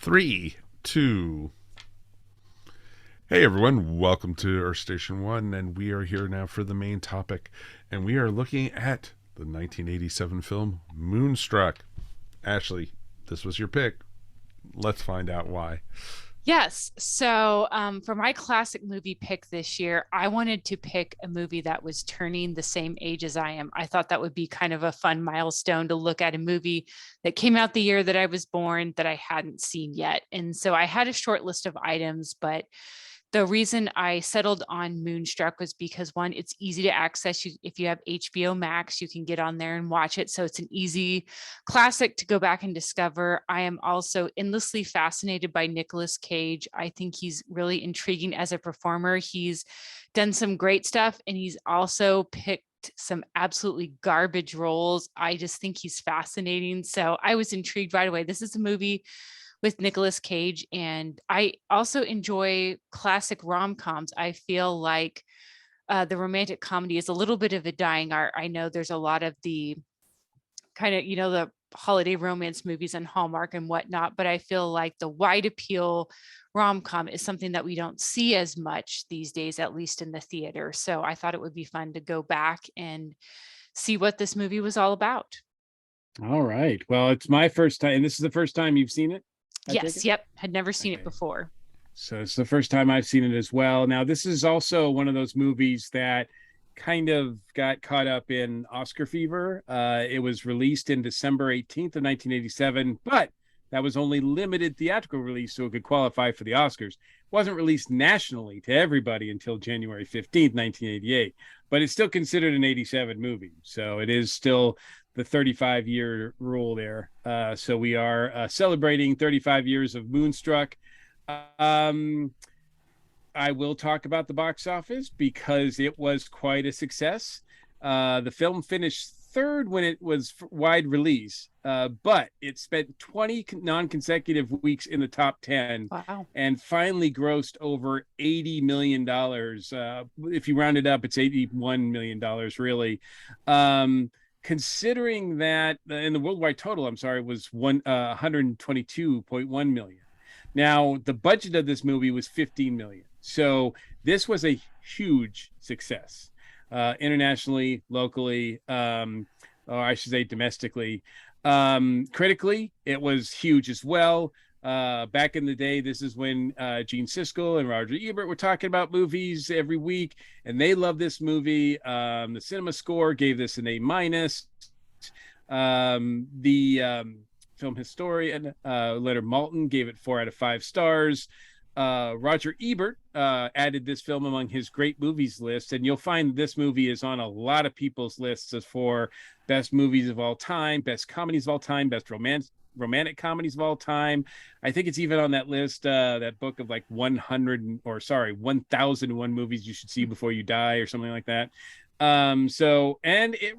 Three, two. Hey everyone, welcome to Earth Station 1, and we are here now for the main topic. And we are looking at the 1987 film Moonstruck. Ashley, this was your pick. Let's find out why. Yes. For my classic movie pick this year, I wanted to pick a movie that was turning the same age as I am. I thought that would be kind of a fun milestone to look at a movie that came out the year that I was born that I hadn't seen yet. And so I had a short list of items, but the reason I settled on Moonstruck was because one, it's easy to access. If you have HBO Max, you can get on there and watch it. So it's an easy classic to go back and discover. I am also endlessly fascinated by Nicolas Cage. I think he's really intriguing as a performer. He's done some great stuff, and he's also picked some absolutely garbage roles. I just think he's fascinating. So I was intrigued right away. This is a movie with Nicolas Cage. And I also enjoy classic rom-coms. I feel like the romantic comedy is a little bit of a dying art. I know there's a lot of the kind of, the holiday romance movies and Hallmark and whatnot, but I feel like the wide appeal rom-com is something that we don't see as much these days, at least in the theater. So I thought it would be fun to go back and see what this movie was all about. All right. Well, it's my first time, and this is the first time you've seen it, I take Yes, it? yep, had never seen it Okay. before. So it's the first time I've seen it as well. Now, this is also one of those movies that kind of got caught up in Oscar fever. It was released in December 18th of 1987, but that was only limited theatrical release, so it could qualify for the Oscars. It wasn't released nationally to everybody until January 15th, 1988, but it's still considered an 87 movie. So it is still the 35-year rule there. So we are celebrating 35 years of Moonstruck. Um, I will talk about the box office because it was quite a success. The film finished third when it was wide release, but it spent 20 non-consecutive weeks in the top 10 Wow. and finally grossed over $80 million. If you round it up, it's $81 million, really. Considering that in the worldwide total, I'm sorry, was 122.1 million. Now, the budget of this movie was 15 million. So this was a huge success, internationally, locally, or I should say domestically. Critically, it was huge as well. Back in the day, this is when Gene Siskel and Roger Ebert were talking about movies every week, and they loved this movie. The Cinema Score gave this an A minus. The film historian Leonard Maltin gave it 4 out of 5 stars. Roger Ebert added this film among his great movies list, and you'll find this movie is on a lot of people's lists as for best movies of all time, best comedies of all time, best romantic comedies of all time. I think it's even on that list, that book of like 1001 movies you should see before you die or something like that. And it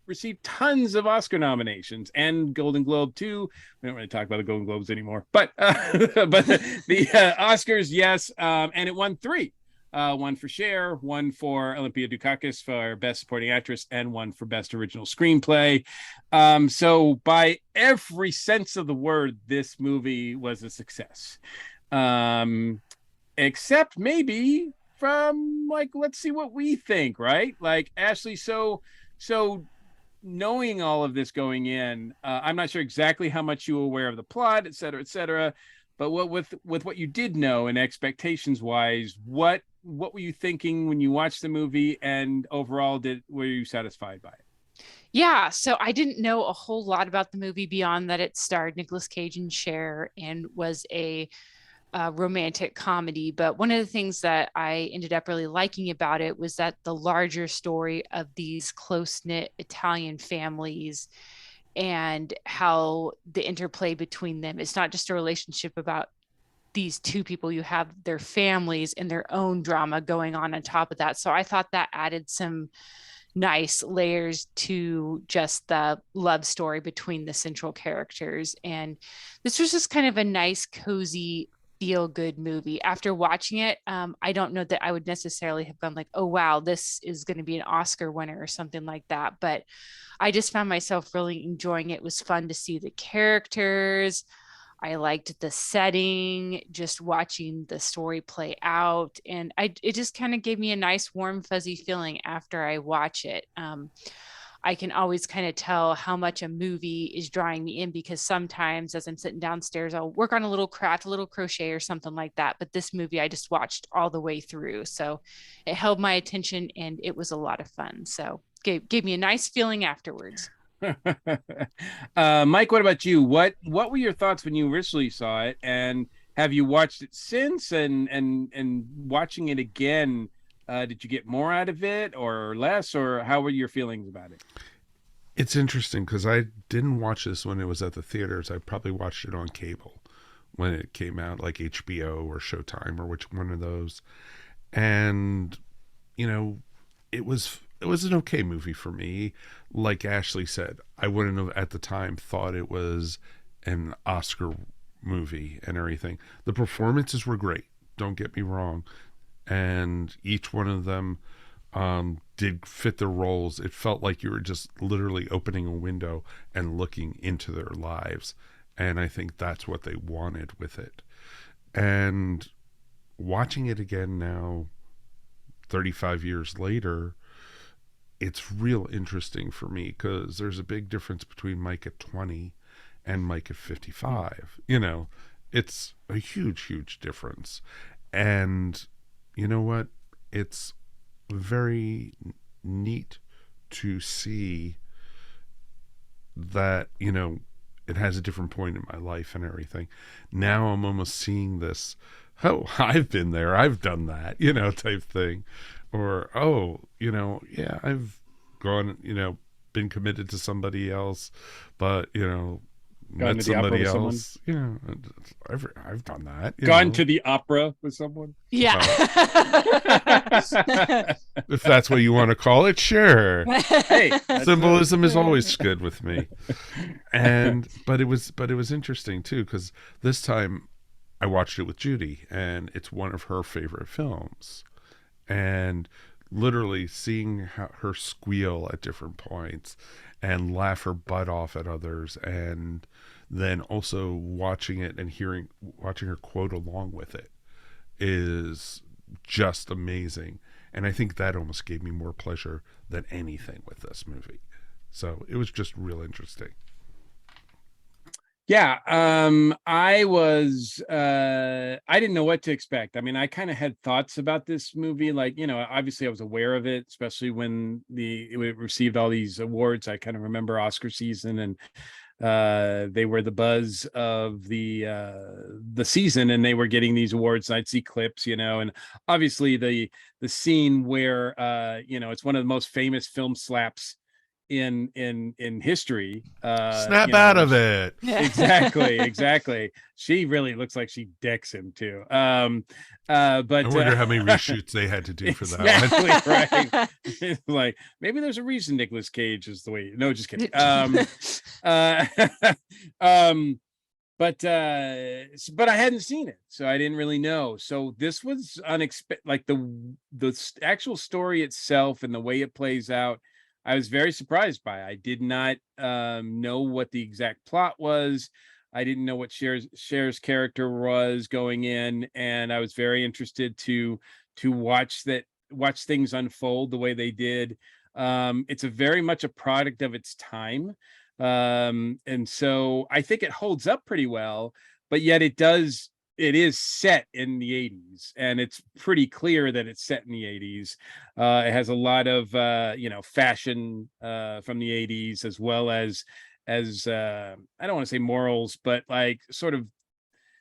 received tons of Oscar nominations and Golden Globe too. We don't really talk about the Golden Globes anymore, but but the Oscars, yes, and it won 3. One for Cher, one for Olympia Dukakis for Best Supporting Actress, and one for Best Original Screenplay. So, by every sense of the word, this movie was a success. Except maybe from like, let's see what we think, right? Like Ashley, so knowing all of this going in, I'm not sure exactly how much you were aware of the plot, et cetera, et cetera. But with what you did know and expectations wise, what were you thinking when you watched the movie, and overall, were you satisfied by it? Yeah, so I didn't know a whole lot about the movie beyond that it starred Nicolas Cage and Cher and was a romantic comedy. But one of the things that I ended up really liking about it was that the larger story of these close-knit Italian families and how the interplay between them. It's not just a relationship about these two people, you have their families and their own drama going on top of that. So I thought that added some nice layers to just the love story between the central characters. And this was just kind of a nice, cozy, feel good movie. After watching it, I don't know that I would necessarily have gone like, oh, wow, this is going to be an Oscar winner or something like that. But I just found myself really enjoying it. It was fun to see the characters. I liked the setting, just watching the story play out. And it just kind of gave me a nice, warm, fuzzy feeling after I watch it. I can always kind of tell how much a movie is drawing me in, because sometimes as I'm sitting downstairs, I'll work on a little craft, a little crochet or something like that. But this movie I just watched all the way through. So it held my attention and it was a lot of fun. So gave me a nice feeling afterwards. Mike, what about you? What were your thoughts when you originally saw it, and have you watched it since? And watching it again, did you get more out of it or less, or how were your feelings about it? It's interesting because I didn't watch this when it was at the theaters. I probably watched it on cable when it came out, like HBO or Showtime or which one of those. And you know, it was an okay movie for me. Like Ashley said, I wouldn't have at the time thought it was an Oscar movie and everything. The performances were great, don't get me wrong, and each one of them did fit their roles. It felt like you were just literally opening a window and looking into their lives, and I think that's what they wanted with it. And watching it again now, 35 years later, it's real interesting for me because there's a big difference between Mike at 20 and Mike at 55. You know, it's a huge difference. And you know what? It's very neat to see that, you know, it has a different point in my life and everything. Now I'm almost seeing this, oh, I've been there, I've done that, you know, type thing. Or, oh, you know, yeah, I've gone, you know, been committed to somebody else, but, you know, Gone met to the opera somebody with someone? else. You know, I've done that. You Gone know. to the opera with someone? Yeah. If that's what you want to call it, sure. Hey, Symbolism is always good with me. And but it was interesting too, because this time I watched it with Judy, and it's one of her favorite films. And literally seeing her squeal at different points and laugh her butt off at others, and then also watching it and watching her quote along with it is just amazing. And I think that almost gave me more pleasure than anything with this movie. So it was just real interesting. Yeah, I didn't know what to expect. I mean, I kind of had thoughts about this movie, like, you know, obviously I was aware of it, especially when it received all these awards. I kind of remember Oscar season, and they were the buzz of the season, and they were getting these awards. I'd see clips, you know, and obviously the scene where you know, it's one of the most famous film slaps in history. Snap You know, out of it. exactly. She really looks like she decks him too. But I wonder how many reshoots they had to do for that one. exactly right. Like, maybe there's a reason Nicolas Cage is the way. No, just kidding. Uh, but I hadn't seen it, so I didn't really know. So this was unexpected. Like the actual story itself and the way it plays out, I was very surprised by. I did not know what the exact plot was. I didn't know what Cher's character was going in, and I was very interested to watch things unfold the way they did. It's a very much a product of its time, and so I think it holds up pretty well. But yet it is set in the 80s, and it's pretty clear that it's set in the 80s. It has a lot of you know, fashion from the 80s, as well as I don't want to say morals, but like sort of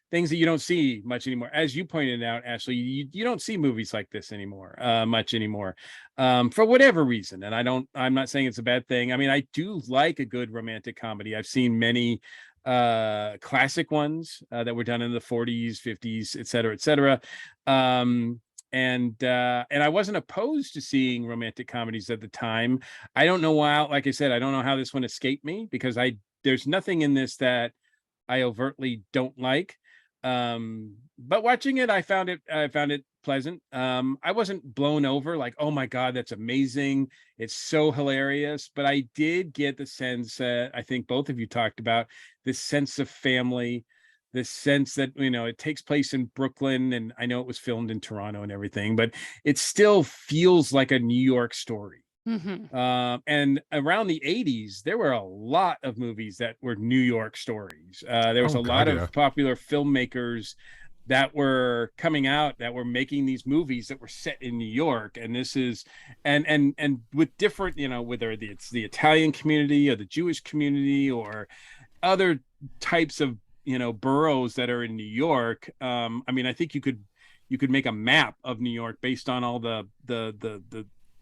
things that you don't see much anymore. As you pointed out, Ashley, you don't see movies like this anymore, much anymore, for whatever reason. And I'm not saying it's a bad thing. I mean, I do like a good romantic comedy. I've seen many classic ones that were done in the 40s, 50s, et cetera, and I wasn't opposed to seeing romantic comedies at the time. I don't know why, like I said, I don't know how this one escaped me, because there's nothing in this that I overtly don't like. But watching it, I found it pleasant. I wasn't blown over like, oh my God, that's amazing, it's so hilarious. But I did get the sense that I think both of you talked about, this sense of family, this sense that, it takes place in Brooklyn, and I know it was filmed in Toronto and everything, but it still feels like a New York story. Mm-hmm. And around the 80s, there were a lot of movies that were New York stories. There was a lot of popular filmmakers that were coming out that were making these movies that were set in New York. And this is, and with different, whether it's the Italian community or the Jewish community or other types of, boroughs that are in New York. I mean, I think you could make a map of New York based on all the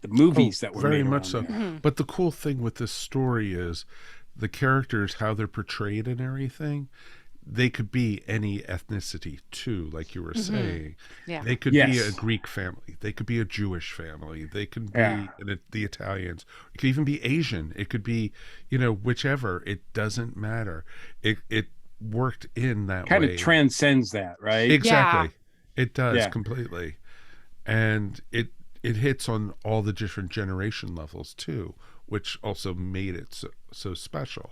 movies that were very made much so. Mm-hmm. But the cool thing with this story is the characters, how they're portrayed and everything. They could be any ethnicity too, like you were saying. Yeah. They could be a Greek family. They could be a Jewish family. They could be the Italians. It could even be Asian. It could be, whichever. It doesn't matter. It worked in that kind way. of transcends that, right? Exactly. Yeah. It does completely. And it hits on all the different generation levels too, which also made it so special.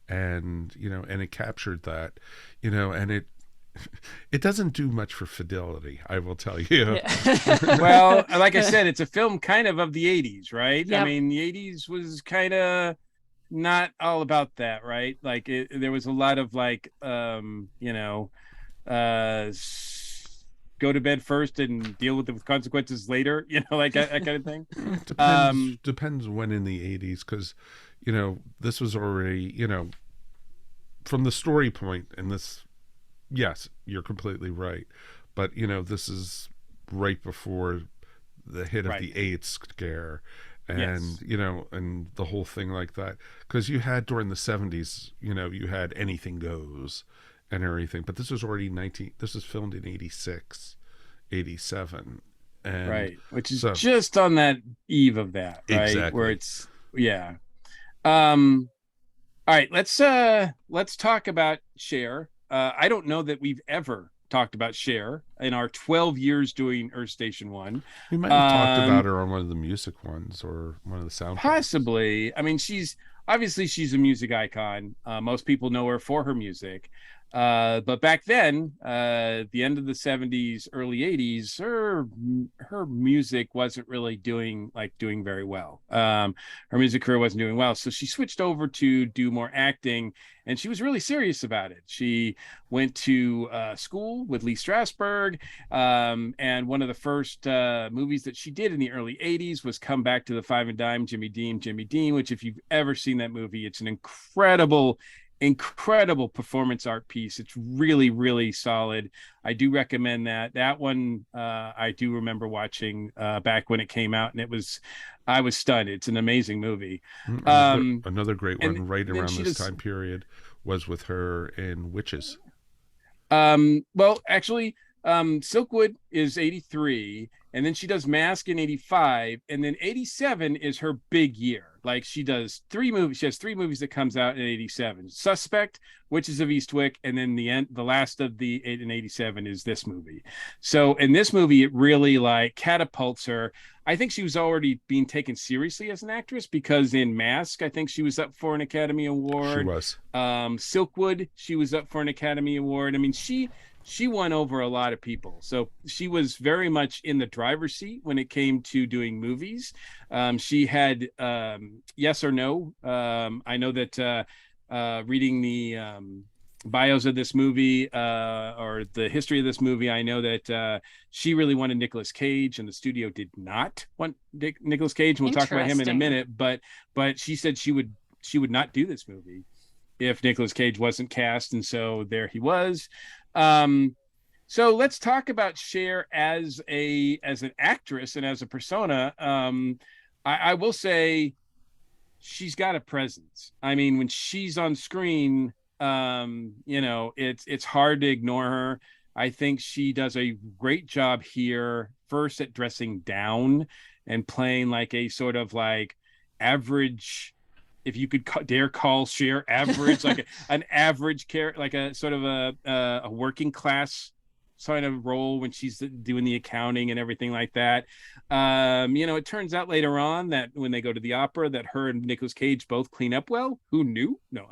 And and it captured that, and it doesn't do much for fidelity, I will tell you. Yeah. Well, like I said, it's a film kind of the 80s, right? Yep. I mean, the 80s was kind of not all about that, right? Like there was a lot of like go to bed first and deal with the consequences later, like that kind of thing. Depends when in the 80s, because this was already, from the story point, and this, yes, you're completely right, but this is right before the hit of the AIDS scare, and and the whole thing like that, because you had during the 70s, you had Anything Goes and everything, but this was already this was filmed in 86, 87, and which is just on that eve of that, right? Exactly. Where it's all right, let's talk about Cher. I don't know that we've ever talked about Cher in our 12 years doing Earth Station 1. We might have talked about her on one of the music ones or one of the soundtracks. Possibly. I mean, she's a music icon. Most people know her for her music. But back then, the end of the 70s, early 80s, her music wasn't really doing very well. Her music career wasn't doing well. So she switched over to do more acting, and she was really serious about it. She went to school with Lee Strasberg, and one of the first movies that she did in the early 80s was Come Back to the Five and Dime, Jimmy Dean, which if you've ever seen that movie, it's an incredible performance art piece. It's really, really solid. I do recommend that one. I do remember watching back when it came out, and I was stunned. It's an amazing movie. Another great one right around this time period was with her in Witches. Well, actually, Silkwood is 83, and then she does Mask in 85, and then 87 is her big year. Like she does 3 movies. She has 3 movies that comes out in 87. Suspect, Witches of Eastwick, and then the last of the 8 and 87 is this movie. So in this movie, it really like catapults her. I think she was already being taken seriously as an actress, because in Mask, I think she was up for an Academy Award. She was. Silkwood, she was up for an Academy Award. I mean, she won over a lot of people. So she was very much in the driver's seat when it came to doing movies. She had Yes or No. I know that reading the bios of this movie or the history of this movie, I know that she really wanted Nicolas Cage, and the studio did not want Nicolas Cage. And we'll talk about him in a minute. But she said she would not do this movie if Nicolas Cage wasn't cast, and so there he was. So let's talk about Cher as an actress and as a persona. I will say she's got a presence. I mean, when she's on screen, it's hard to ignore her. I think she does a great job here, first at dressing down and playing like a sort of like average, if you could dare call Cher average, like an average character, like a sort of a working class kind of role when she's doing the accounting and everything like that. It turns out later on that when they go to the opera, that her and Nicolas Cage both clean up well. Who knew? No.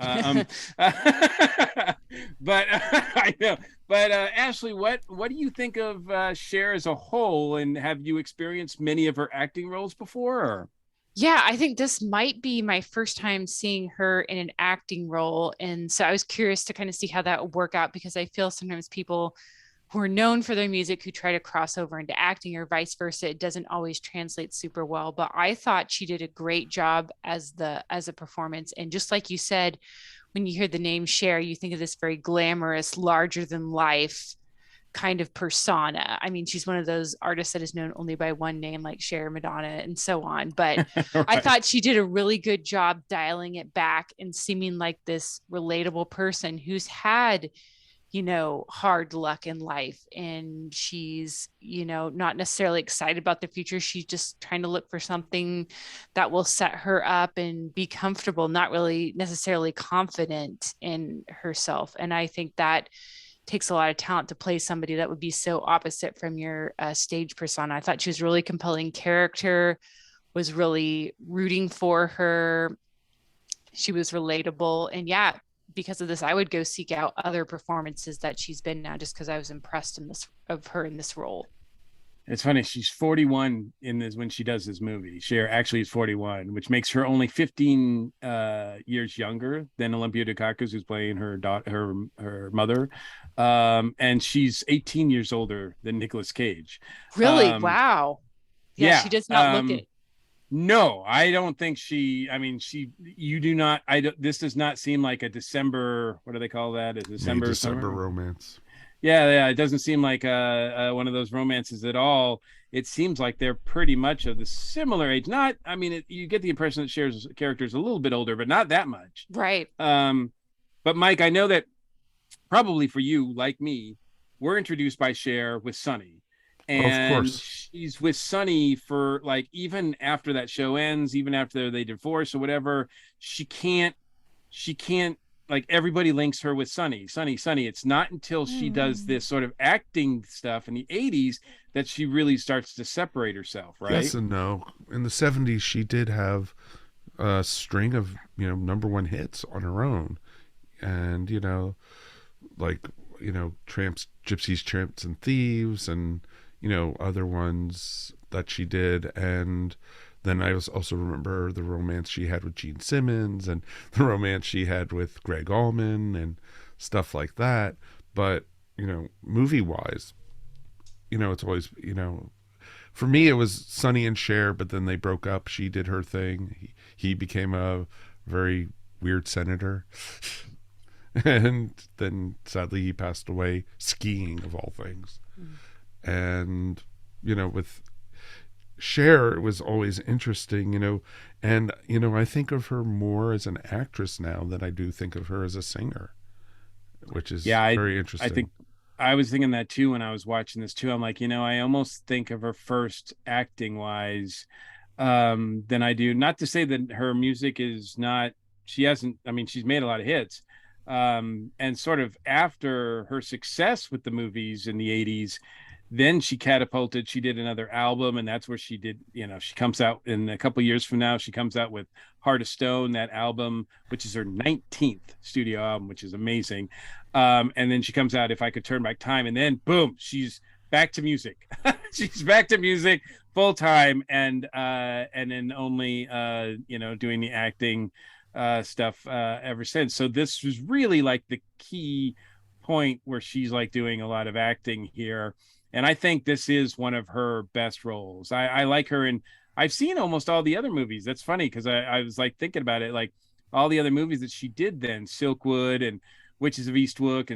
But I know. But Ashley, what do you think of Cher as a whole, and have you experienced many of her acting roles before? Or? Yeah, I think this might be my first time seeing her in an acting role. And so I was curious to kind of see how that would work out because I feel sometimes people who are known for their music who try to cross over into acting or vice versa, it doesn't always translate super well. But I thought she did a great job as a performance. And just like you said, when you hear the name Cher, you think of this very glamorous, larger than life kind of persona. I mean, she's one of those artists that is known only by one name, like Cher, Madonna, and so on. But Right. I thought she did a really good job dialing it back and seeming like this relatable person who's had, hard luck in life. And she's, not necessarily excited about the future. She's just trying to look for something that will set her up and be comfortable, not really necessarily confident in herself. And I think that takes a lot of talent to play somebody that would be so opposite from your stage persona. I thought she was a really compelling character, was really rooting for her. She was relatable. And yeah, because of this, I would go seek out other performances that she's been now just because I was impressed of her in this role. It's funny. She's 41 in this when she does this movie. Cher actually is 41, which makes her only 15 years younger than Olympia Dukakis, who's playing her daughter, her mother, and she's 18 years older than Nicolas Cage. Really? Wow. Yeah, she does not look it. No, I don't think she. I mean, you do not. This does not seem like a December. What do they call that? A December romance. Yeah, it doesn't seem like one of those romances at all. It seems like they're pretty much of the similar age. Not, I mean, you get the impression that Cher's character is a little bit older, but not that much. Right. But Mike, I know that probably for you, like me, we're introduced by Cher with Sonny. And of course. She's with Sonny for like, even after that show ends, even after they divorce or whatever, she can't, like, everybody links her with Sonny. It's not until she does this sort of acting stuff in the 80s that she really starts to separate herself, right? Yes and no. In the 70s, she did have a string of, number one hits on her own. And, Tramps, Gypsies, Tramps, and Thieves, and, other ones that she did. And then I also remember the romance she had with Gene Simmons and the romance she had with Greg Allman and stuff like that. But, movie-wise, it's always, for me, it was Sonny and Cher, but then they broke up. She did her thing. He became a very weird senator. And then, sadly, he passed away skiing, of all things. And, with Cher, it was always interesting, and, I think of her more as an actress now than I do think of her as a singer, which is very interesting. I think I was thinking that too when I was watching this too. I'm like, I almost think of her first acting wise than I do. Not to say that her music is not, she's made a lot of hits. And sort of after her success with the movies in the 80s, then she catapulted. She did another album, and that's where she did, she comes out in a couple years from now. She comes out with Heart of Stone, that album, which is her 19th studio album, which is amazing. And then she comes out If I Could Turn Back Time, and then boom, she's back to music. She's back to music full time, and then only doing the acting stuff ever since. So this was really like the key point where she's like doing a lot of acting here. And I think this is one of her best roles. I like her, and I've seen almost all the other movies. That's funny because I was like thinking about it, like all the other movies that she did then, Silkwood and Witches of Eastwick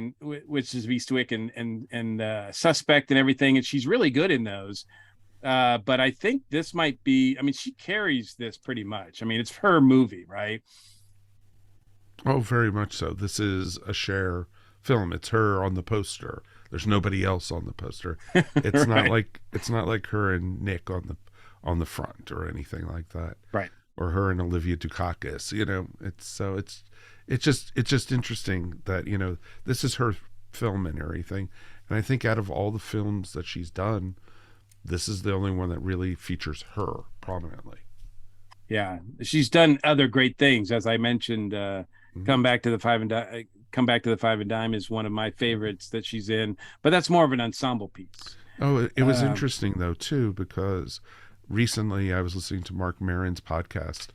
and Suspect and everything. And she's really good in those. But I think this might be, she carries this pretty much. It's her movie, right? Oh, very much so. This is a Cher film. It's her on the poster. There's nobody else on the poster. It's Right. not like her and Nick on the front or anything like that. Right. Or her and Olympia Dukakis. It's just interesting that, this is her film and everything. And I think out of all the films that she's done, this is the only one that really features her prominently. Yeah, she's done other great things, as I mentioned. Come back to the Come Back to the Five and Dime is one of my favorites that she's in, but that's more of an ensemble piece. Oh, it was interesting though too, because recently I was listening to Mark Maron's podcast,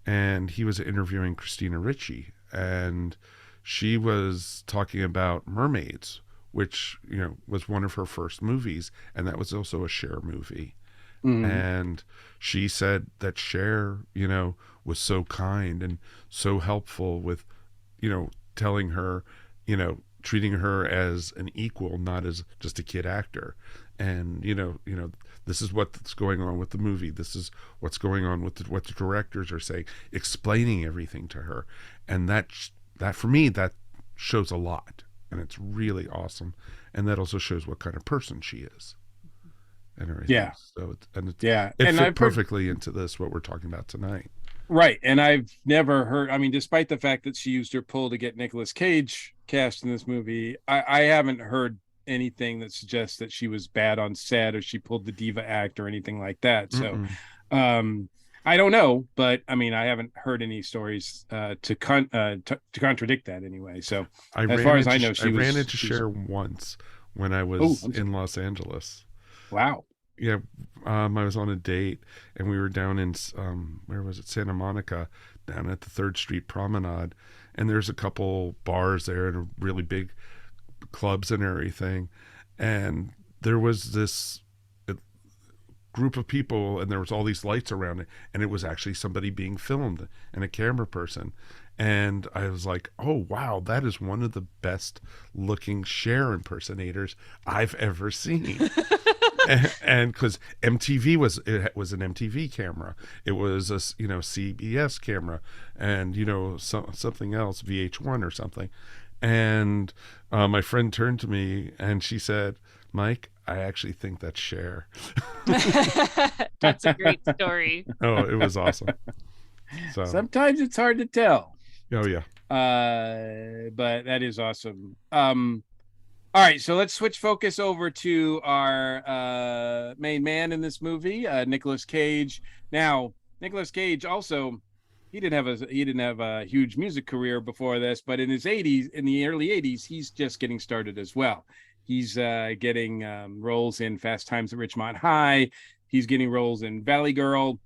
and he was interviewing Christina Ricci, and she was talking about Mermaids, which was one of her first movies, and that was also a Cher movie. And she said that Cher, was so kind and so helpful with, telling her, treating her as an equal, not as just a kid actor. And, this is what's going on with the movie. This is what's going on with what the directors are saying, explaining everything to her. And that for me, that shows a lot, and it's really awesome. And that also shows what kind of person she is. And everything. Yeah. So it and fit perfectly into what we're talking about tonight. Right. And I've never heard, despite the fact that she used her pull to get Nicolas Cage cast in this movie, I haven't heard anything that suggests that she was bad on set or she pulled the diva act or anything like that. So I don't know, but I haven't heard any stories to contradict that anyway. So as far as I know, I ran into Cher once when I was in Los Angeles. Wow. Yeah, I was on a date, and we were down in where was it, Santa Monica, down at the 3rd Street Promenade, and there's a couple bars there and really big clubs and everything, and there was this group of people, and there was all these lights around it, and it was actually somebody being filmed and a camera person. And I was like, oh, wow, that is one of the best looking Cher impersonators I've ever seen. And because MTV was an MTV camera, it was a CBS camera, and something else, VH1 or something. And my friend turned to me and she said, Mike, I actually think that's Cher. That's a great story. Oh, it was awesome. So sometimes it's hard to tell. Oh yeah. But that is awesome. All right, so let's switch focus over to our main man in this movie, Nicolas Cage. Now, Nicolas Cage also, he didn't have a huge music career before this, but in the early 80s, he's just getting started as well. He's getting roles in Fast Times at Ridgemont High. He's getting roles in Valley Girl,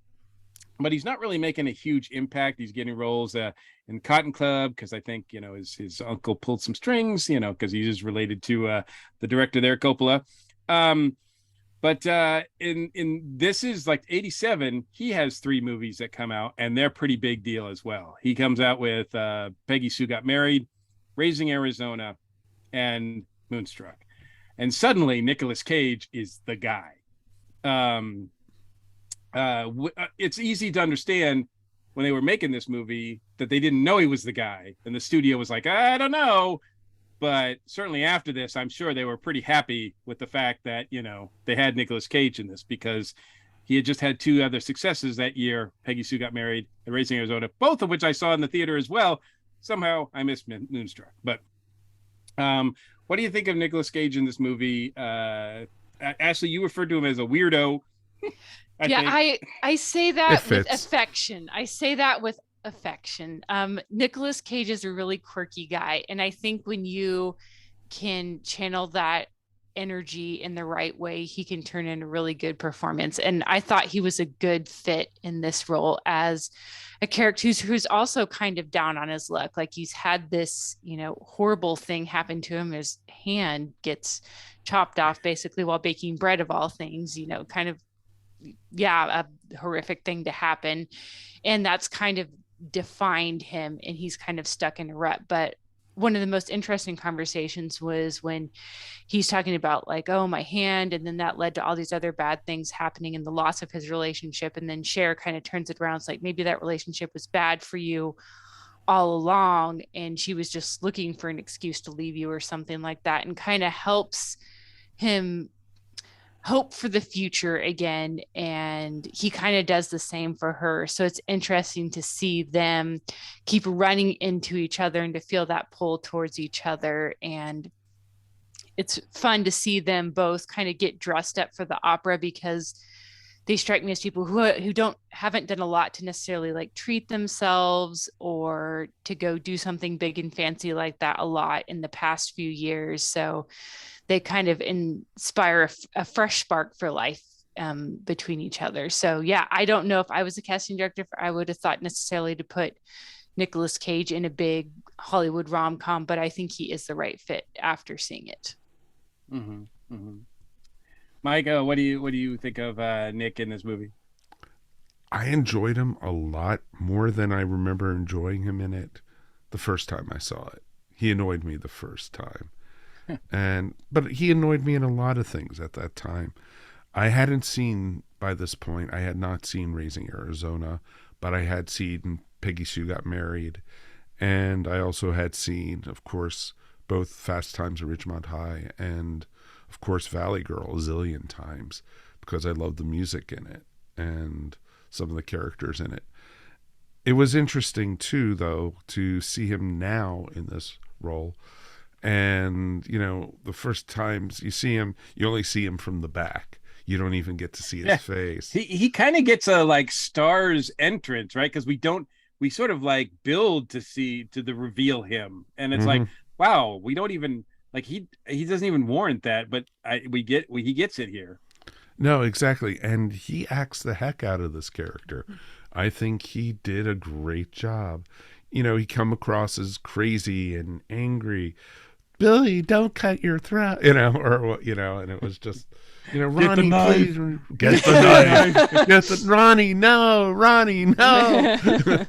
but he's not really making a huge impact. He's getting roles in Cotton Club because I think his uncle pulled some strings, because he's related to the director there, Coppola. But in this is like 87, he has 3 movies that come out, and they're pretty big deal as well. He comes out with Peggy Sue Got Married, Raising Arizona, and Moonstruck. And suddenly Nicolas Cage is the guy. It's easy to understand when they were making this movie that they didn't know he was the guy, and the studio was like, I don't know. But certainly after this, I'm sure they were pretty happy with the fact that, they had Nicolas Cage in this, because he had just had 2 other successes that year, Peggy Sue Got Married and Raising Arizona, both of which I saw in the theater as well. Somehow I missed Moonstruck. But what do you think of Nicolas Cage in this movie? Ashley, you referred to him as a weirdo. I say that with affection. Nicolas Cage is a really quirky guy, and I think when you can channel that energy in the right way, he can turn in a really good performance. And I thought he was a good fit in this role as a character who's also kind of down on his luck. Like, he's had this, horrible thing happen to him. His hand gets chopped off basically while baking bread, of all things, kind of, a horrific thing to happen. And that's kind of defined him, and he's kind of stuck in a rut. But one of the most interesting conversations was when he's talking about, like, oh, my hand, and then that led to all these other bad things happening and the loss of his relationship. And then Cher kind of turns it around. It's like, maybe that relationship was bad for you all along, and she was just looking for an excuse to leave you or something like that, and kind of helps him hope for the future again. And he kind of does the same for her. So it's interesting to see them keep running into each other and to feel that pull towards each other. And it's fun to see them both kind of get dressed up for the opera, because they strike me as people who haven't done a lot to necessarily like treat themselves or to go do something big and fancy like that a lot in the past few years. So they kind of inspire a fresh spark for life between each other. So yeah, I don't know if I was a casting director, if I would have thought necessarily to put Nicolas Cage in a big Hollywood rom-com, but I think he is the right fit after seeing it. Mm-hmm. Mm-hmm. Mike, what do you think of Nick in this movie? I enjoyed him a lot more than I remember enjoying him in it the first time I saw it. He annoyed me the first time. But he annoyed me in a lot of things at that time. I hadn't seen, by this point, I had not seen Raising Arizona, but I had seen Peggy Sue Got Married, and I also had seen, of course, both Fast Times at Ridgemont High and, of course, Valley Girl a zillion times because I loved the music in it and some of the characters in it. It was interesting, too, though, to see him now in this role. And, you know, the first times you see him, you only see him from the back. You don't even get to see his face. He kind of gets a like Stars entrance, right? Because we sort of like build to the reveal him, and it's like, wow, we don't even like he doesn't even warrant that, but he gets it here. No, exactly, and he acts the heck out of this character. I think he did a great job. You know, he come across as crazy and angry. Billy, don't cut your throat, you know, or you know, and it was just. You know, Ronnie, please get the knife. Get the Ronnie, no, Ronnie, no.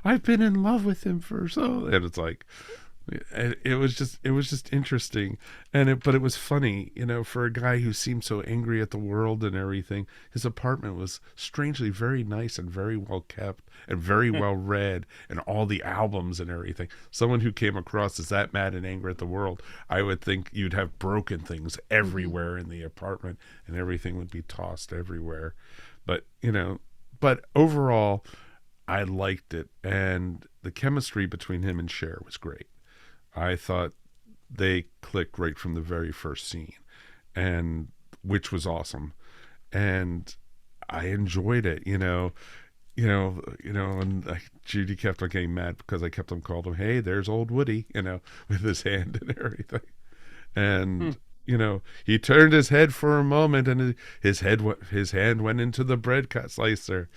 I've been in love with him for so, and it's like, it was just interesting, but it was funny, you know, for a guy who seemed so angry at the world and everything. His apartment was strangely very nice and very well kept and very well read, and all the albums and everything. Someone who came across as that mad and angry at the world, I would think you'd have broken things everywhere in the apartment, and everything would be tossed everywhere. But you know, but overall, I liked it, and the chemistry between him and Cher was great. I thought they clicked right from the very first scene, and which was awesome, and I enjoyed it. And Judy kept on getting mad because I kept on calling him, "Hey, there's old Woody," you know, with his hand and everything, and. You know, he turned his head for a moment, and his hand went into the bread cut slicer.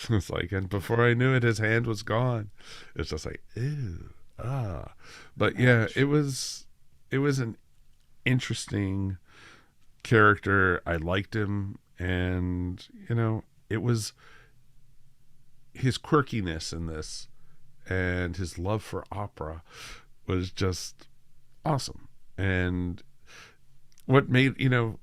It's like, and before I knew it, his hand was gone. It's just like, ew, ah. But yeah, it was an interesting character. I liked him, and you know, it was his quirkiness in this, and his love for opera was just awesome. And what made, you know,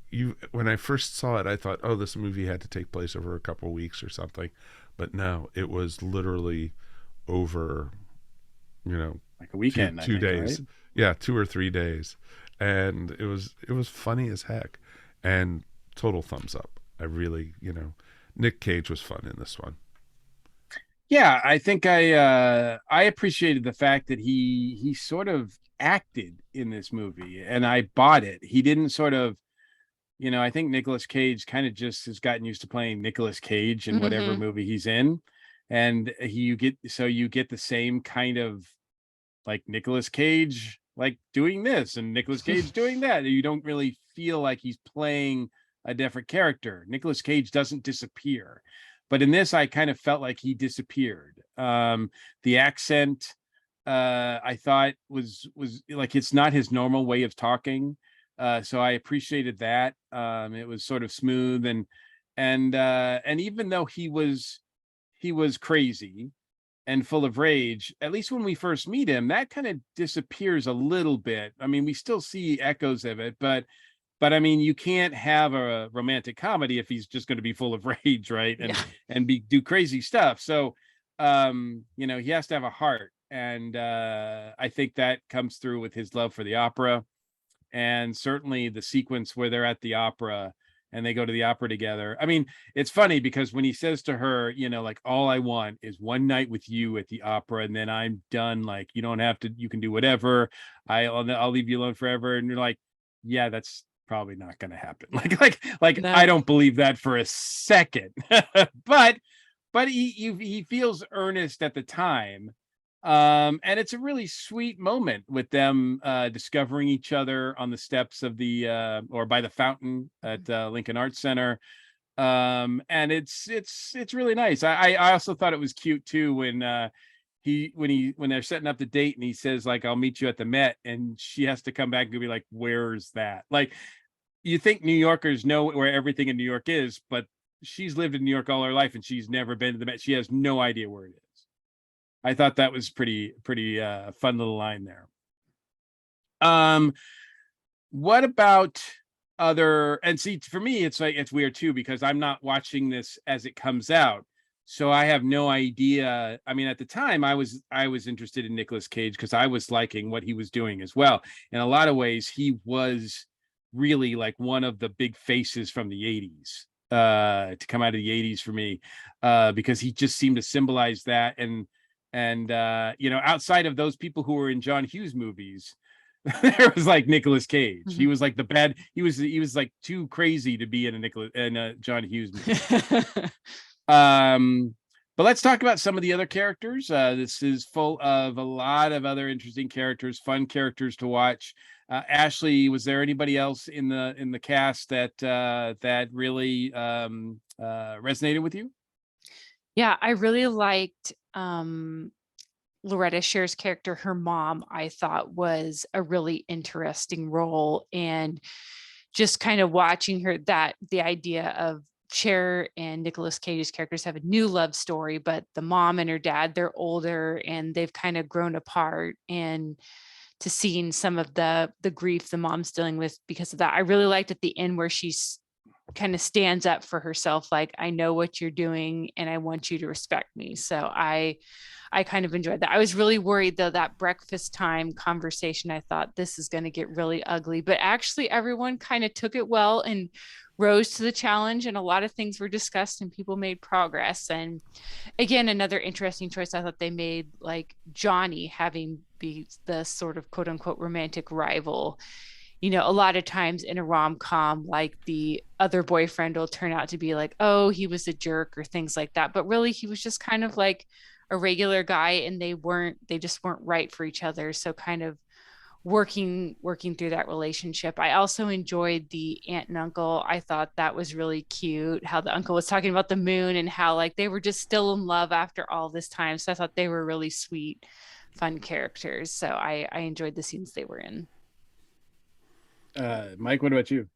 when I first saw it, I thought, oh, this movie had to take place over a couple of weeks or something. But no, it was literally over, you know, like a weekend, two days. Right? Yeah, 2 or 3 days. And it was funny as heck. And total thumbs up. I really, you know, Nick Cage was fun in this one. Yeah, I think I appreciated the fact that he sort of acted in this movie, and I bought it. He didn't sort of, you know, I think Nicolas Cage kind of just has gotten used to playing Nicolas Cage in whatever movie he's in, and you get the same kind of like Nicolas Cage like doing this and Nicolas Cage doing that. You don't really feel like he's playing a different character. Nicolas Cage doesn't disappear. But in this, I kind of felt like he disappeared. The accent, I thought was like, it's not his normal way of talking. So I appreciated that. It was sort of smooth, and even though he was crazy and full of rage, at least when we first meet him, that kind of disappears a little bit. I mean, we still see echoes of it, but I mean, you can't have a romantic comedy if he's just going to be full of rage, right? And do crazy stuff. So, you know, he has to have a heart, and I think that comes through with his love for the opera, and certainly the sequence where they're at the opera and they go to the opera together. I mean, it's funny because when he says to her, you know, like, all I want is one night with you at the opera, and then I'm done. Like, you don't have to. You can do whatever. I'll leave you alone forever. And you're like, yeah, that's probably not going to happen. Like No. I don't believe that for a second. but he feels earnest at the time. And it's a really sweet moment with them discovering each other on the steps of the or by the fountain at Lincoln Arts Center. And it's really nice. I also thought it was cute too when when they're setting up the date and he says like, I'll meet you at the Met, and she has to come back and be like, where's that? Like, you think New Yorkers know where everything in New York is, but she's lived in New York all her life and she's never been to the Met. She has no idea where it is. I thought that was pretty fun little line there. What about other, and see, for me it's like, it's weird too because I'm not watching this as it comes out, so I have no idea. I mean, at the time I was interested in Nicolas Cage because I was liking what he was doing as well. In a lot of ways he was really like one of the big faces from the 80s to come out of the 80s for me, because he just seemed to symbolize that. And you know, outside of those people who were in John Hughes movies, there was like Nicolas Cage. Mm-hmm. He was like the bad. He was like too crazy to be in a John Hughes movie. But let's talk about some of the other characters. This is full of a lot of other interesting characters, fun characters to watch. Ashley, was there anybody else in the cast that really resonated with you? Yeah, I really liked Loretta Cher's character. Her mom, I thought, was a really interesting role, and just kind of watching her, that the idea of Cher and Nicolas Cage's characters have a new love story, but the mom and her dad, they're older and they've kind of grown apart, and to seeing some of the grief the mom's dealing with because of that. I really liked at the end where she's kind of stands up for herself, like, I know what you're doing and I want you to respect me. So I kind of enjoyed that. I was really worried though, that breakfast time conversation, I thought this is going to get really ugly, but actually everyone kind of took it well and rose to the challenge, and a lot of things were discussed and people made progress. And again, another interesting choice I thought they made, like Johnny having be the sort of quote unquote romantic rival. You know, a lot of times in a rom-com, like the other boyfriend will turn out to be like, oh, he was a jerk or things like that. But really, he was just kind of like a regular guy, and they just weren't right for each other. So kind of working through that relationship. I also enjoyed the aunt and uncle. I thought that was really cute, how the uncle was talking about the moon and how like they were just still in love after all this time. So I thought they were really sweet, fun characters. So I enjoyed the scenes they were in. Mike, what about you?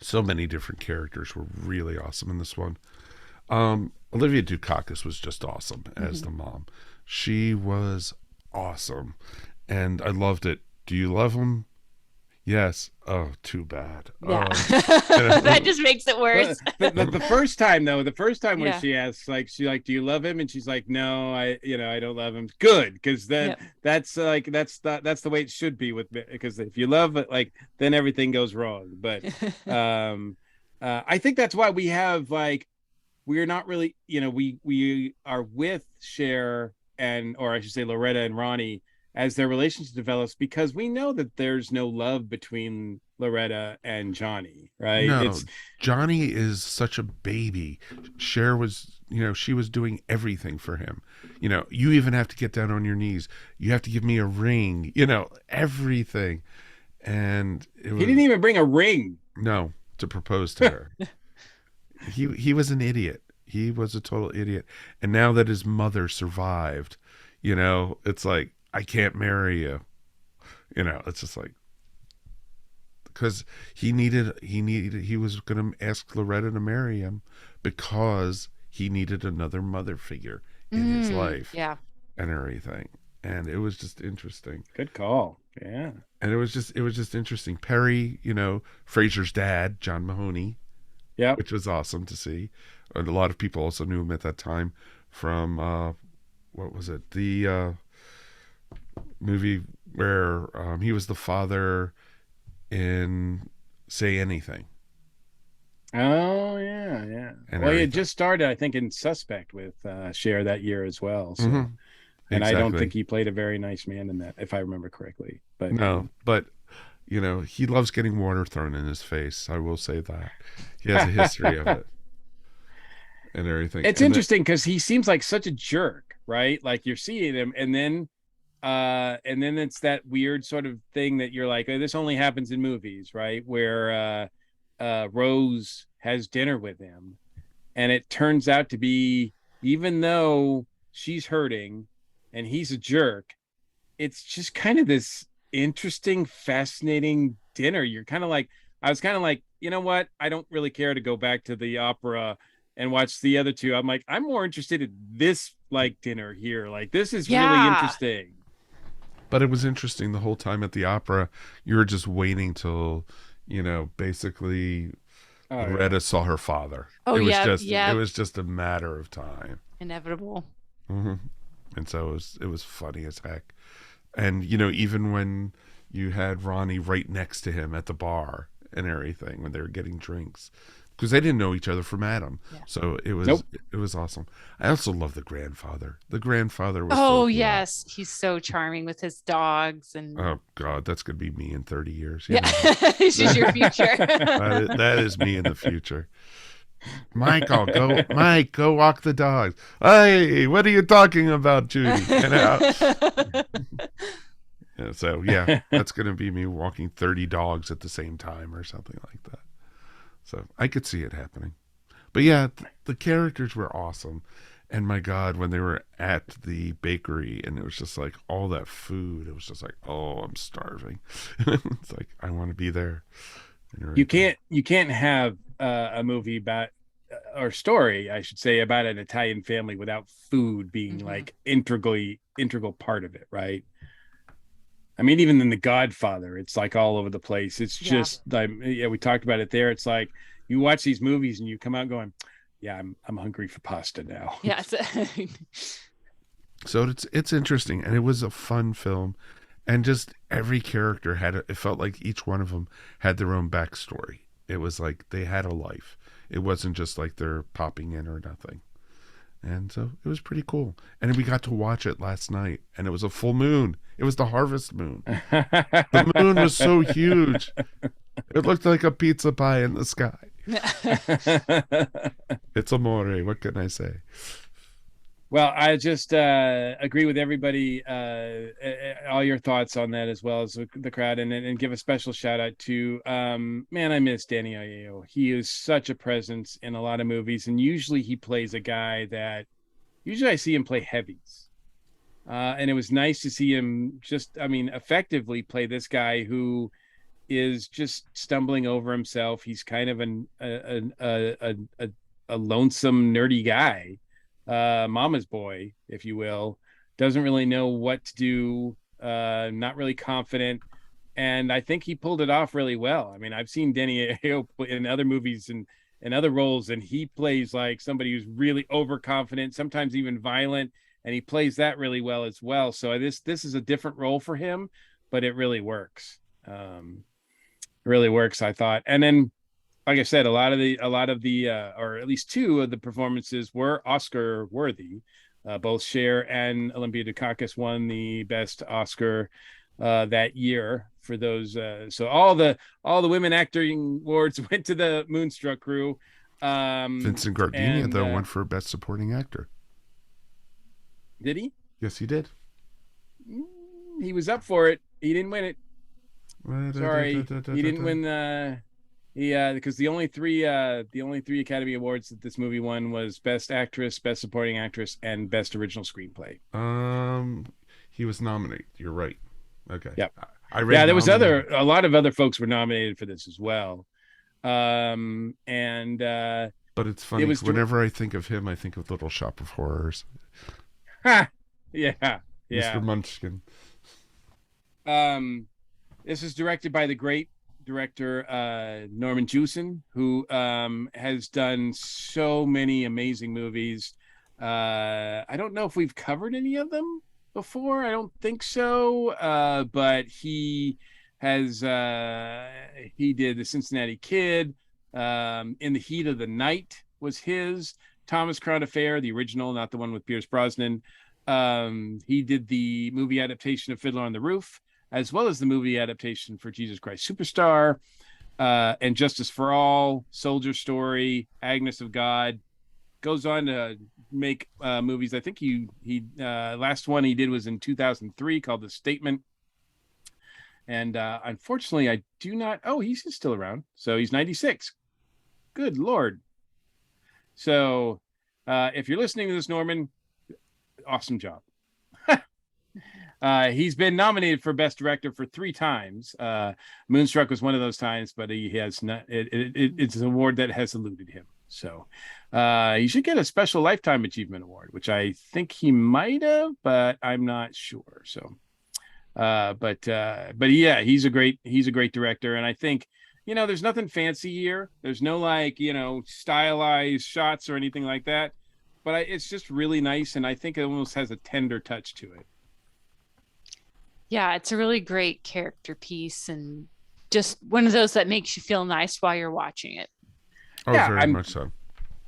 So many different characters were really awesome in this one. Olympia Dukakis was just awesome as the mom. She was awesome, and I loved it. Do you love him? Yes. Oh, too bad. Yeah. That just makes it worse. The first time though, when she asks, like, do you love him? And she's like, no, I don't love him. Good, because then that's the way it should be with, because if you love it, like, then everything goes wrong. But I think that's why we have, like, we're not really, we are with Cher or I should say Loretta and Ronnie as their relationship develops, because we know that there's no love between Loretta and Johnny, right? No, Johnny is such a baby. Cher was, she was doing everything for him. You even have to get down on your knees. You have to give me a ring, everything. And he didn't even bring a ring. No, to propose to her. He was an idiot. He was a total idiot. And now that his mother survived, it's like, I can't marry you. It's just like, because he was going to ask Loretta to marry him because he needed another mother figure in his life. Yeah. And everything. And it was just interesting. Good call. Yeah. And it was just interesting. Perry, Fraser's dad, John Mahoney. Yeah. Which was awesome to see. And a lot of people also knew him at that time from, what was it? The movie where he was the father in Say Anything. Oh, yeah. And he had just started, I think, in Suspect with Cher that year as well. So. And exactly. I don't think he played a very nice man in that, if I remember correctly. But no, but you know, he loves getting water thrown in his face. I will say that. He has a history of it and everything. It's interesting because he seems like such a jerk, right? Like you're seeing him, and then it's that weird sort of thing that you're like, oh, this only happens in movies, right? Where Rose has dinner with him, and it turns out to be, even though she's hurting and he's a jerk, it's just kind of this interesting, fascinating dinner. You're kind of like, I was kind of like, you know what? I don't really care to go back to the opera and watch the other two. I'm like, I'm more interested in this like dinner here. Like, this is really interesting. But it was interesting the whole time at the opera. You were just waiting till, you know, basically Loretta saw her father. Oh, it was it was just a matter of time. Inevitable. Mm-hmm. And so it was funny as heck. And, you know, even when you had Ronnie right next to him at the bar and everything, when they were getting drinks, because they didn't know each other from Adam. Yeah. So it was awesome. I also love the grandfather. The grandfather was so cool. Yes. He's so charming with his dogs. And oh, God, that's going to be me in 30 years. Yeah. This is your future. that is me in the future. Mike, go walk the dogs. Hey, what are you talking about, Judy? Get out. Yeah, so, yeah, that's going to be me walking 30 dogs at the same time or something like that. So I could see it happening. But, yeah, the characters were awesome. And, my God, when they were at the bakery and it was just like all that food, it was just like, oh, I'm starving. It's like, I want to be there. You can't have a movie about, or story, I should say, about an Italian family without food being like integral part of it, right? I mean, even in The Godfather, it's like all over the place. It's just like, we talked about it there. It's like you watch these movies and you come out going, yeah, I'm hungry for pasta now. Yeah. So it's interesting, and it was a fun film. And just every character it felt like each one of them had their own backstory. It was like they had a life. It wasn't just like they're popping in or nothing. And so it was pretty cool. And we got to watch it last night, and it was a full moon. It was the harvest moon. The moon was so huge. It looked like a pizza pie in the sky. It's amore. What can I say? Well, I just agree with everybody, all your thoughts on that, as well as the crowd, and give a special shout out to, man, I miss Danny Aiello. He is such a presence in a lot of movies, and usually he plays a guy that, usually I see him play heavies. And it was nice to see him effectively play this guy who is just stumbling over himself. He's kind of a lonesome, nerdy guy. Mama's boy, if you will, doesn't really know what to do, not really confident, and I think he pulled it off really well. I mean, I've seen Danny Aiello in other movies and other roles, and he plays like somebody who's really overconfident, sometimes even violent, and he plays that really well as well. So this is a different role for him, but it really works. Really works, I thought. And then, like I said, a lot of the or at least two of the performances were Oscar worthy. Both Cher and Olympia Dukakis won the best Oscar that year for those. So all the women acting awards went to the Moonstruck crew. Vincent Gardenia though won for best supporting actor. Did he? Yes, he did. He was up for it. He didn't win it. Sorry, he didn't win. Because the only three Academy Awards that this movie won was Best Actress, Best Supporting Actress, and Best Original Screenplay. He was nominated. You're right. Okay. Yep. There was a lot of other folks were nominated for this as well. But it's funny. Whenever I think of him, I think of Little Shop of Horrors. Yeah. Mr. Munchkin. This is directed by the great director Norman Jewison, who has done so many amazing movies. I don't know if we've covered any of them before. I don't think so. But he has he did The Cincinnati Kid, In the Heat of the Night was his, Thomas Crown Affair, the original, not the one with Pierce Brosnan. He did the movie adaptation of Fiddler on the Roof, as well as the movie adaptation for Jesus Christ Superstar, and Justice for All, Soldier Story, Agnes of God. Goes on to make movies. I think he last one he did was in 2003 called The Statement. And unfortunately, I do not. Oh, he's still around. So he's 96. Good Lord. So if you're listening to this, Norman, awesome job. He's been nominated for Best Director for 3 times. Moonstruck was one of those times, but he has not. It's an award that has eluded him. So he should get a special Lifetime Achievement Award, which I think he might have, but I'm not sure. So, but yeah, he's a great director, and I think, there's nothing fancy here. There's no stylized shots or anything like that, but it's just really nice, and I think it almost has a tender touch to it. Yeah, it's a really great character piece, and just one of those that makes you feel nice while you're watching it. Oh, yeah, very much so.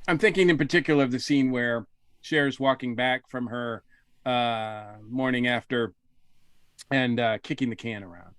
I'm thinking in particular of the scene where Cher's walking back from her morning after and kicking the can around.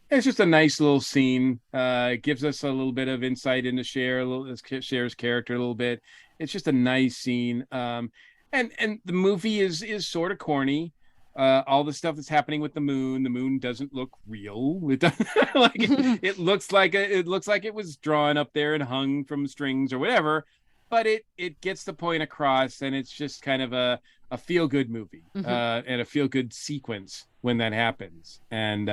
It's just a nice little scene. It gives us a little bit of insight into Cher's character a little bit. It's just a nice scene. And the movie is sort of corny. All the stuff that's happening with the moon doesn't look real. It doesn't it looks like it was drawn up there and hung from strings or whatever, but it gets the point across, and it's just kind of a feel-good movie, and a feel-good sequence when that happens. And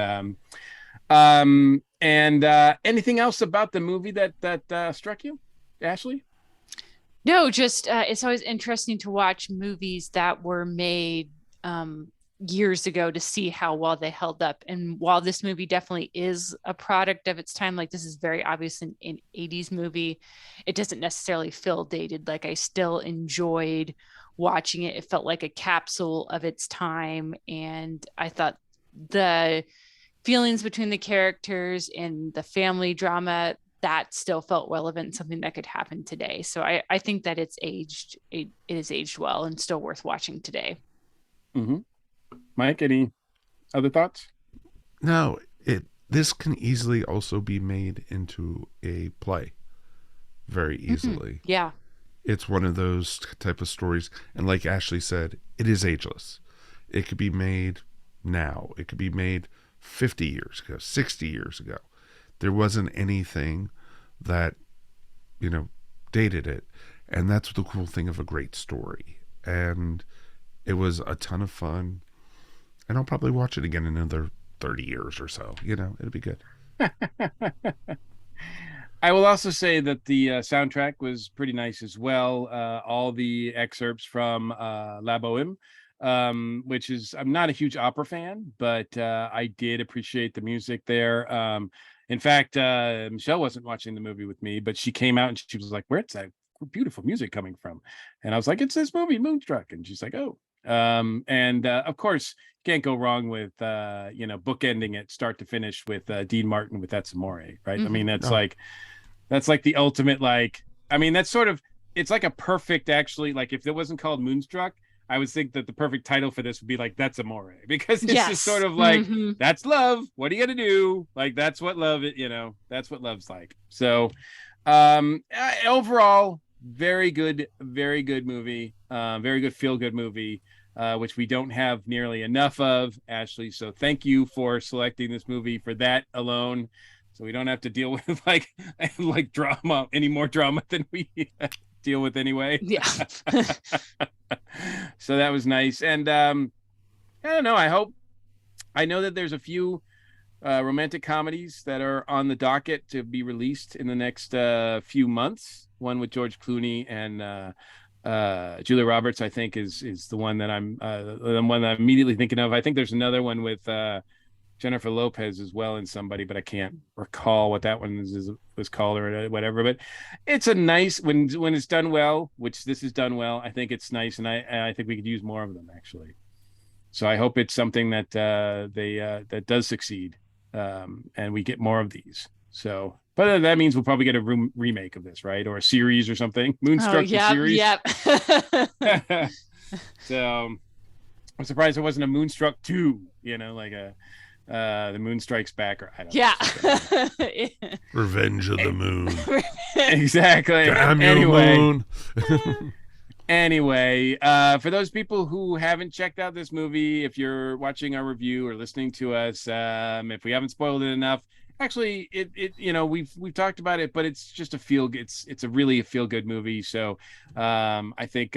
anything else about the movie that struck you, Ashley? No, just it's always interesting to watch movies that were made years ago to see how well they held up. And while this movie definitely is a product of its time, like this is very obvious an 80s movie, it doesn't necessarily feel dated. Like I still enjoyed watching it. It felt like a capsule of its time. And I thought the feelings between the characters and the family drama, that still felt relevant, something that could happen today. So I think that it is aged well and still worth watching today. Mm-hmm. Mike, any other thoughts? No, this can easily also be made into a play very easily. Mm-hmm. Yeah. It's one of those type of stories. And like Ashley said, it is ageless. It could be made now. It could be made 50 years ago, 60 years ago. There wasn't anything that, dated it. And that's the cool thing of a great story. And it was a ton of fun. And I'll probably watch it again in another 30 years or so. It'll be good. I will also say that the soundtrack was pretty nice as well. All the excerpts from La Boheme, which is, I'm not a huge opera fan, but I did appreciate the music there. In fact, Michelle wasn't watching the movie with me, but she came out and she was like, "Where's that beautiful music coming from?" And I was like, "It's this movie, Moonstruck." And she's like, "Oh." Of course, can't go wrong with bookending it start to finish with Dean Martin with That's Amore, right? Mm-hmm. I mean, that's like the ultimate, that's sort of, it's like a perfect, actually, like if it wasn't called Moonstruck, I would think that the perfect title for this would be like That's Amore, because it's just sort of like, that's love. What are you gonna do? Like, that's what love it, that's what love's like. So overall, very good movie, very good feel-good movie, which we don't have nearly enough of, Ashley. So thank you for selecting this movie for that alone, so we don't have to deal with like drama, any more drama than we deal with anyway. Yeah. So that was nice. And I don't know, I know that there's a few romantic comedies that are on the docket to be released in the next few months. One with George Clooney and Julia Roberts, I think, is the one that I'm immediately thinking of. I think there's another one with Jennifer Lopez as well, and somebody, but I can't recall what that one was called or whatever. But it's a nice, when it's done well, which this is done well, I think it's nice, and I think we could use more of them, actually. So I hope it's something that that does succeed, and we get more of these. So, but that means we'll probably get a remake of this, right? Or a series or something. Moonstruck series. Yep. So I'm surprised there wasn't a Moonstruck 2, like a The Moon Strikes Back, or I don't Yeah. Revenge of the Moon. Exactly. Damn you, Anyway. Moon. Anyway, for those people who haven't checked out this movie, if you're watching our review or listening to us, if we haven't spoiled it enough, actually, we've talked about it, but it's just it's a really feel good movie. So, I think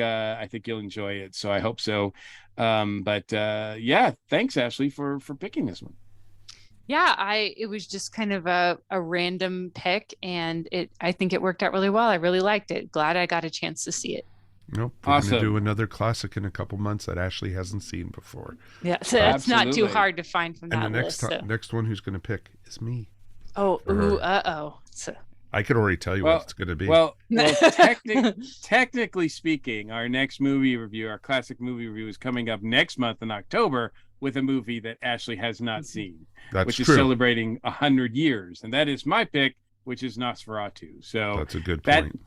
you'll enjoy it. So I hope so. Yeah, thanks, Ashley, for picking this one. Yeah, it was just kind of a random pick, and I think it worked out really well. I really liked it. Glad I got a chance to see it. Nope. We're Awesome. going to do another classic in a couple months that Ashley hasn't seen before. Yeah, so that's not too Absolutely. hard to find from that And the list. next one who's going to pick is me. Oh, ooh, uh-oh. So, I could already tell you what it's going to be. Well, technically speaking, our next movie review, our classic movie review, is coming up next month in October with a movie that Ashley has not seen, That's which true. is celebrating 100 years, and that is my pick, which is Nosferatu. So That's a good point.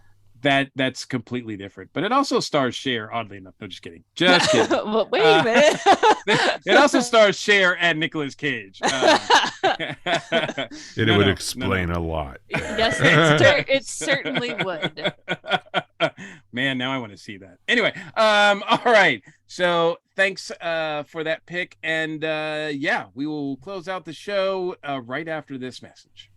That's completely different, but it also stars Cher. Oddly enough, no, just kidding. well, wait a minute. It also stars Cher and Nicolas Cage. It would explain a lot. Yes, it certainly would. Man, now I want to see that. Anyway, all right. So thanks for that pick, and yeah, we will close out the show right after this message.